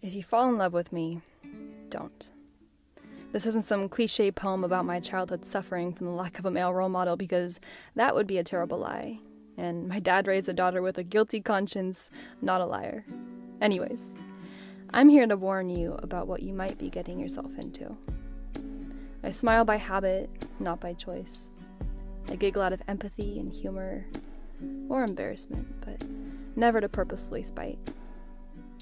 If you fall in love with me, don't. This isn't some cliche poem about my childhood suffering from the lack of a male role model, because that would be a terrible lie. And my dad raised a daughter with a guilty conscience, not a liar. Anyways, I'm here to warn you about what you might be getting yourself into. I smile by habit, not by choice. I giggle out of empathy and humor, or embarrassment, but never to purposefully spite.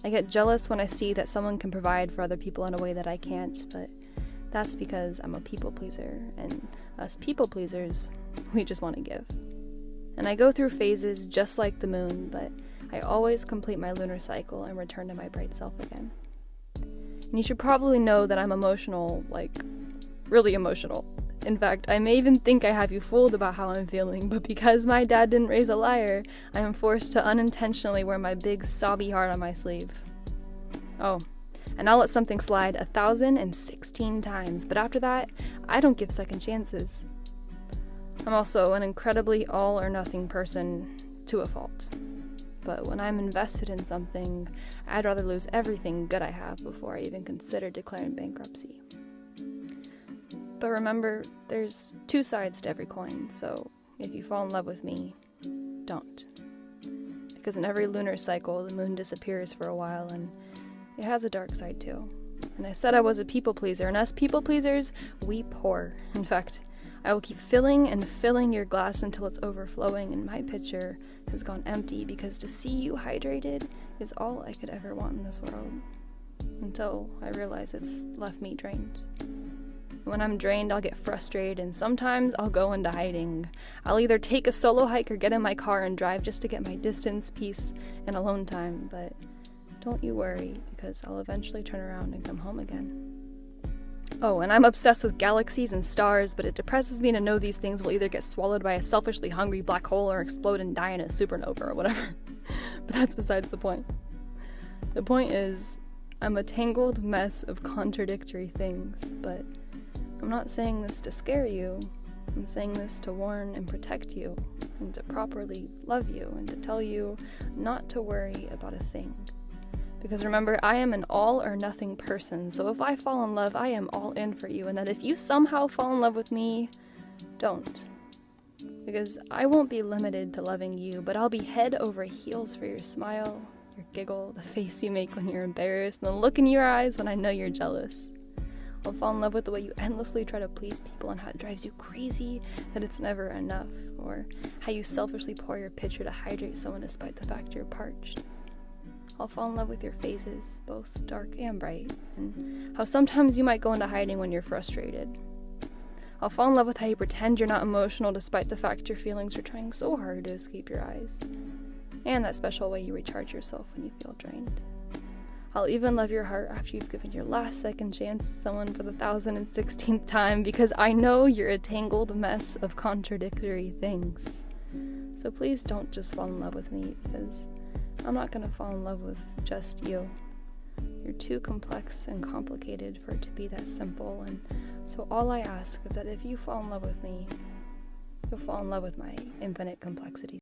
I get jealous when I see that someone can provide for other people in a way that I can't, but that's because I'm a people pleaser, and us people pleasers, we just want to give. And I go through phases just like the moon, but I always complete my lunar cycle and return to my bright self again. And you should probably know that I'm emotional, like, really emotional. In fact, I may even think I have you fooled about how I'm feeling, but because my dad didn't raise a liar, I am forced to unintentionally wear my big sobby heart on my sleeve. Oh, and I'll let something slide 1,016 times, but after that, I don't give second chances. I'm also an incredibly all-or-nothing person to a fault. But when I'm invested in something, I'd rather lose everything good I have before I even consider declaring bankruptcy. But remember, there's two sides to every coin, so if you fall in love with me, don't. Because in every lunar cycle, the moon disappears for a while, and it has a dark side too. And I said I was a people pleaser, and us people pleasers, we pour. In fact, I will keep filling and filling your glass until it's overflowing and my pitcher has gone empty, because to see you hydrated is all I could ever want in this world. Until I realize it's left me drained. When I'm drained, I'll get frustrated, and sometimes I'll go into hiding. I'll either take a solo hike or get in my car and drive just to get my distance, peace, and alone time, but don't you worry, because I'll eventually turn around and come home again. Oh, and I'm obsessed with galaxies and stars, but it depresses me to know these things will either get swallowed by a selfishly hungry black hole or explode and die in a supernova or whatever. But that's besides the point. The point is, I'm a tangled mess of contradictory things, but I'm not saying this to scare you. I'm saying this to warn and protect you, and to properly love you, and to tell you not to worry about a thing. Because remember, I am an all-or-nothing person, so if I fall in love, I am all in for you, and that if you somehow fall in love with me, don't. Because I won't be limited to loving you, but I'll be head over heels for your smile, your giggle, the face you make when you're embarrassed, and the look in your eyes when I know you're jealous. I'll fall in love with the way you endlessly try to please people and how it drives you crazy that it's never enough, or how you selfishly pour your pitcher to hydrate someone despite the fact you're parched. I'll fall in love with your phases, both dark and bright, and how sometimes you might go into hiding when you're frustrated. I'll fall in love with how you pretend you're not emotional despite the fact your feelings are trying so hard to escape your eyes, and that special way you recharge yourself when you feel drained. I'll even love your heart after you've given your last second chance to someone for the 1,016th time, because I know you're a tangled mess of contradictory things. So please don't just fall in love with me, because I'm not going to fall in love with just you. You're too complex and complicated for it to be that simple, and so all I ask is that if you fall in love with me, you'll fall in love with my infinite complexity.